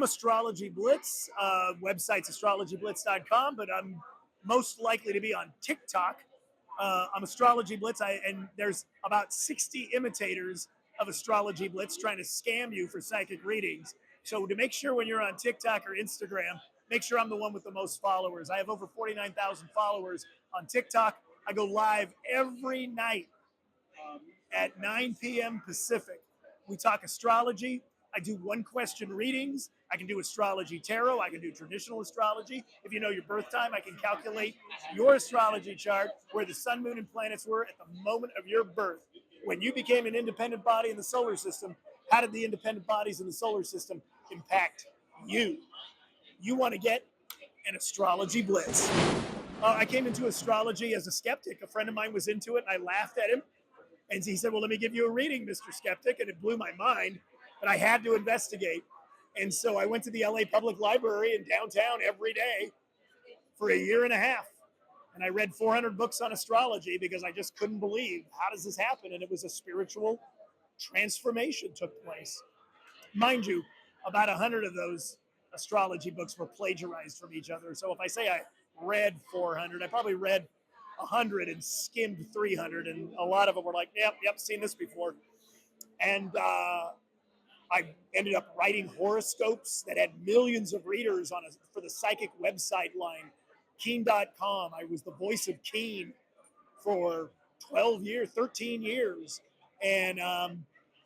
Astrology Blitz. Website's astrologyblitz.com, but I'm most likely to be on TikTok. I'm Astrology Blitz, and there's about 60 imitators of Astrology Blitz trying to scam you for psychic readings. So to make sure when you're on TikTok or Instagram, make sure I'm the one with the most followers. I have over 49,000 followers on TikTok. I go live every night at 9 p.m. Pacific. We talk astrology. I do one question readings. I can do astrology tarot. I can do traditional astrology. If you know your birth time, I can calculate your astrology chart where the sun, moon, and planets were at the moment of your birth. When you became an independent body in the solar system, how did the independent bodies in the solar system impact you? You want to get an astrology blitz. I came into astrology as a skeptic. A friend of mine was into it, and I laughed at him. And he said, well, let me give you a reading, Mr. Skeptic. And it blew my mind, but I had to investigate. And so I went to the LA Public Library in downtown every day for a year and a half. And I read 400 books on astrology because I just couldn't believe, how does this happen? And it was a spiritual transformation took place. Mind you, about 100 of those astrology books were plagiarized from each other. So if I say I read 400, I probably read 100 and skimmed 300, and a lot of them were like, yep, seen this before. And I ended up writing horoscopes that had millions of readers for the psychic website line, Keen.com. I was the voice of Keen for 13 years. And I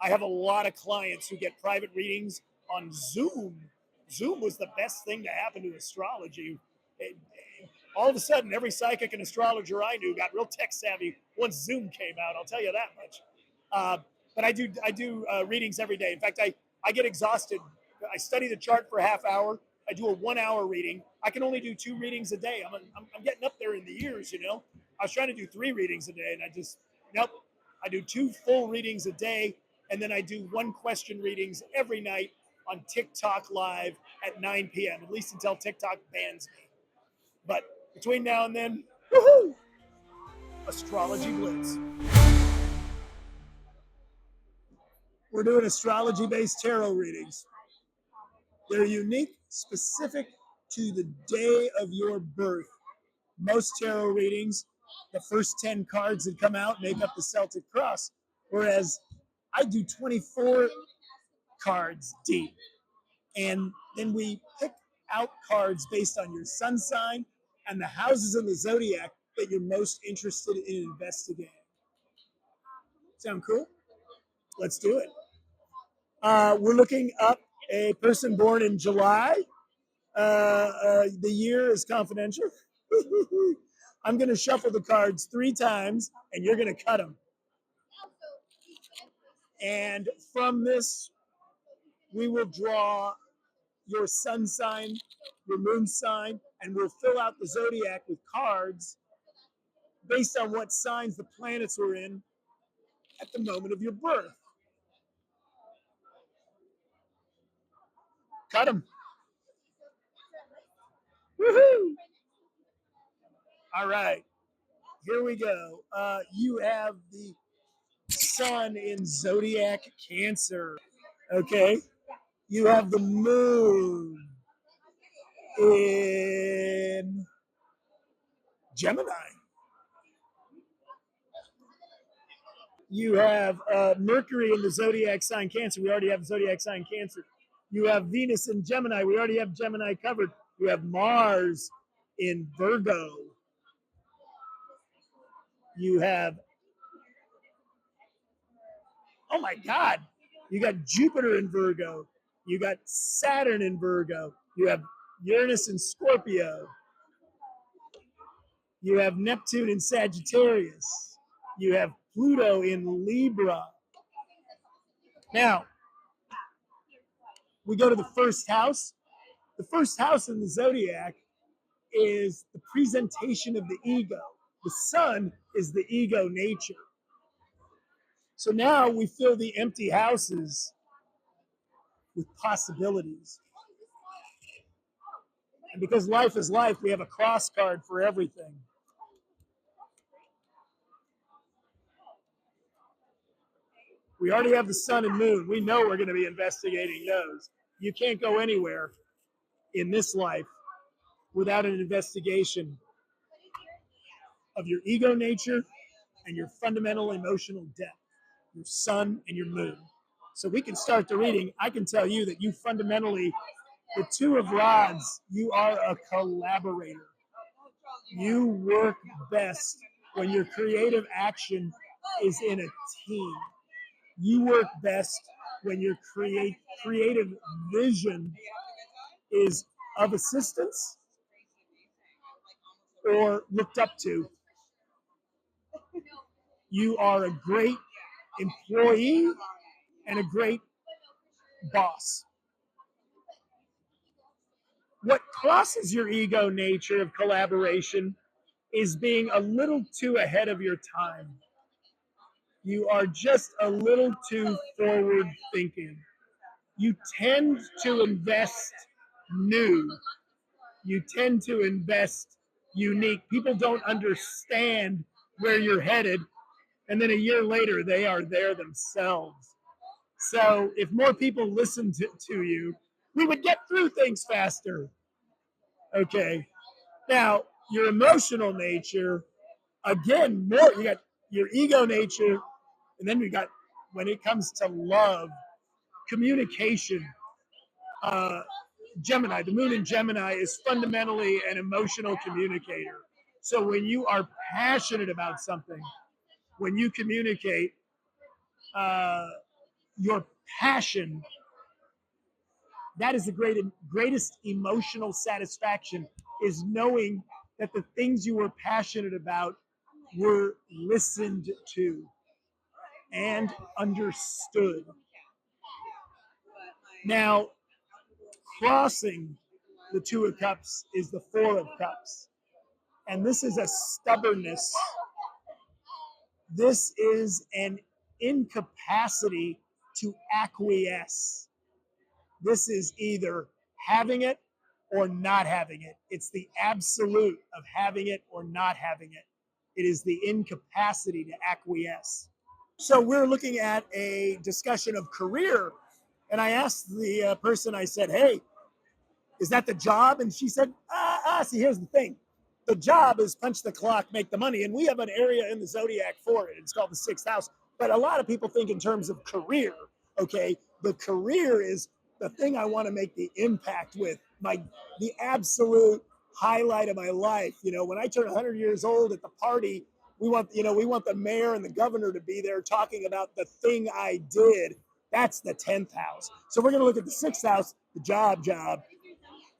have a lot of clients who get private readings on Zoom. Zoom was the best thing to happen to astrology. All of a sudden, every psychic and astrologer I knew got real tech savvy once Zoom came out. I'll tell you that much. But I do readings every day. In fact, I get exhausted. I study the chart for a half hour. I do a 1 hour reading. I can only do 2 readings a day. I'm getting up there in the years, you know. I was trying to do 3 readings a day, and nope. I do 2 full readings a day, and then I do 1 question readings every night on TikTok live at 9 p.m., at least until TikTok bans me. But between now and then, woohoo! Astrology Blitz. We're doing astrology-based tarot readings. They're unique, specific to the day of your birth. Most tarot readings, the first 10 cards that come out make up the Celtic cross, whereas I do 24 cards deep. And then we pick out cards based on your sun sign and the houses in the zodiac that you're most interested in investigating. Sound cool? Let's do it. We're looking up a person born in July. The year is confidential. I'm going to shuffle the cards 3 times, and you're going to cut them. And from this, we will draw your sun sign, your moon sign, and we'll fill out the zodiac with cards based on what signs the planets were in at the moment of your birth. Cut them. Woohoo! All right, here we go. You have the sun in zodiac Cancer. Okay. You have the moon in Gemini. You have Mercury in the zodiac sign Cancer. We already have zodiac sign Cancer. You have Venus in Gemini. We already have Gemini covered. You have Mars in Virgo. You have, oh my God, you got Jupiter in Virgo. You got Saturn in Virgo. You have Uranus in Scorpio. You have Neptune in Sagittarius. You have Pluto in Libra. Now, we go to the first house. The first house in the zodiac is the presentation of the ego. The sun is the ego nature. So now we fill the empty houses with possibilities. And because life is life, we have a cross card for everything. We already have the sun and moon. We know we're going to be investigating those. you can't go anywhere in this life without an investigation of your ego nature and your fundamental emotional depth, your sun and your moon. So we can start the reading. I can tell you that you fundamentally, the two of rods, you are a collaborator. You work best when your creative action is in a team. You work best when your creative vision is of assistance or looked up to. You are a great employee and a great boss. What crosses your ego nature of collaboration is being a little too ahead of your time. You are just a little too forward thinking. You tend to invest new. You tend to invest unique. People don't understand where you're headed, and then a year later, they are there themselves. So if more people listened to you, we would get through things faster. Okay. Now, your emotional nature, again, more you got your ego nature, and then we got when it comes to love, communication. Uh, Gemini, the moon in Gemini is fundamentally an emotional communicator. So when you are passionate about something, when you communicate uh, your passion, that is the greatest emotional satisfaction, is knowing that the things you were passionate about were listened to and understood. Now, crossing the Two of Cups is the Four of Cups. And this is a stubbornness. This is an incapacity to acquiesce. This is either having it or not having it. It's the absolute of having it or not having it. It is the incapacity to acquiesce. So we're looking at a discussion of career. And I asked the person, I said, hey, is that the job? And she said, see, here's the thing. The job is punch the clock, make the money. And we have an area in the zodiac for it. It's called the sixth house. But a lot of people think in terms of career. Okay. The career is the thing I want to make the impact with, the absolute highlight of my life. You know, when I turn 100 years old at the party, we want the mayor and the governor to be there talking about the thing I did. That's the 10th house. So we're going to look at the sixth house, the job,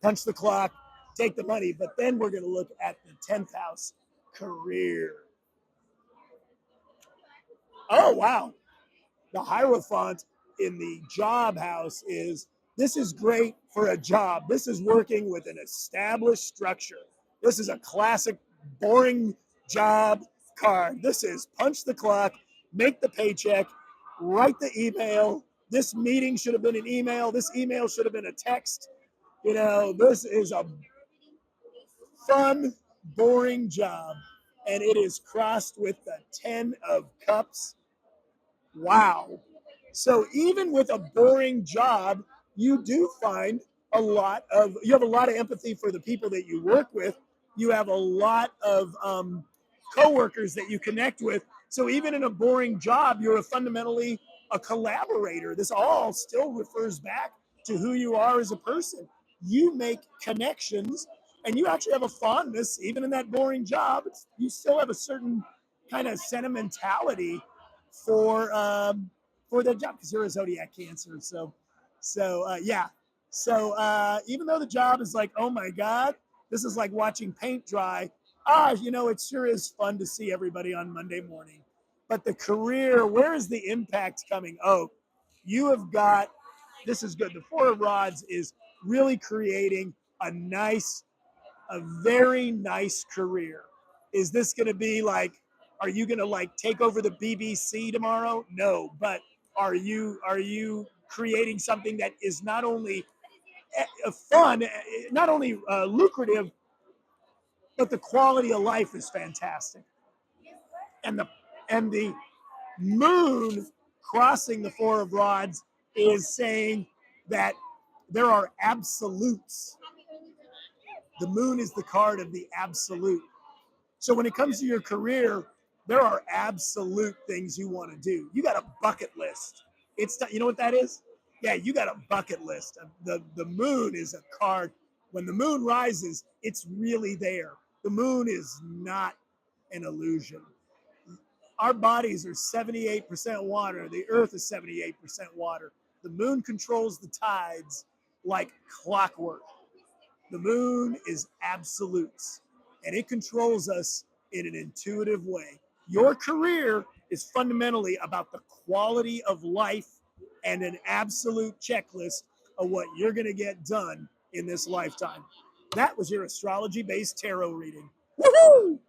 punch the clock, take the money. But then we're going to look at the 10th house, career. Oh, wow. The Hierophant in the job house this is great for a job. This is working with an established structure. This is a classic boring job card. This is punch the clock, make the paycheck, write the email. This meeting should have been an email. This email should have been a text. You know, this is a fun, boring job. And it is crossed with the 10 of Cups. Wow. So even with a boring job, you do find you have a lot of empathy for the people that you work with. You have a lot of coworkers that you connect with. So even in a boring job, you're fundamentally a collaborator. This all still refers back to who you are as a person. You make connections and you actually have a fondness, even in that boring job. You still have a certain kind of sentimentality for their job because you're a zodiac Cancer. Yeah. So even though the job is like, oh my God, this is like watching paint dry. It sure is fun to see everybody on Monday morning. But the career, where is the impact coming? Oh, you have got, this is good. The Four of Rods is really creating a very nice career. Is this going to be like, are you going to like take over the BBC tomorrow? No, but are you creating something that is not only fun, not only lucrative, but the quality of life is fantastic. And the moon crossing the Four of Rods is saying that There are absolutes. The moon is the card of the absolute. So when it comes to your career, there are absolute things you want to do. You got a bucket list. You know what that is? Yeah, you got a bucket list. The moon is a card. When the moon rises, it's really there. The moon is not an illusion. Our bodies are 78% water. The earth is 78% water. The moon controls the tides like clockwork. The moon is absolutes, and it controls us in an intuitive way. Your career is fundamentally about the quality of life and an absolute checklist of what you're going to get done in this lifetime. That was your astrology based tarot reading. Woohoo!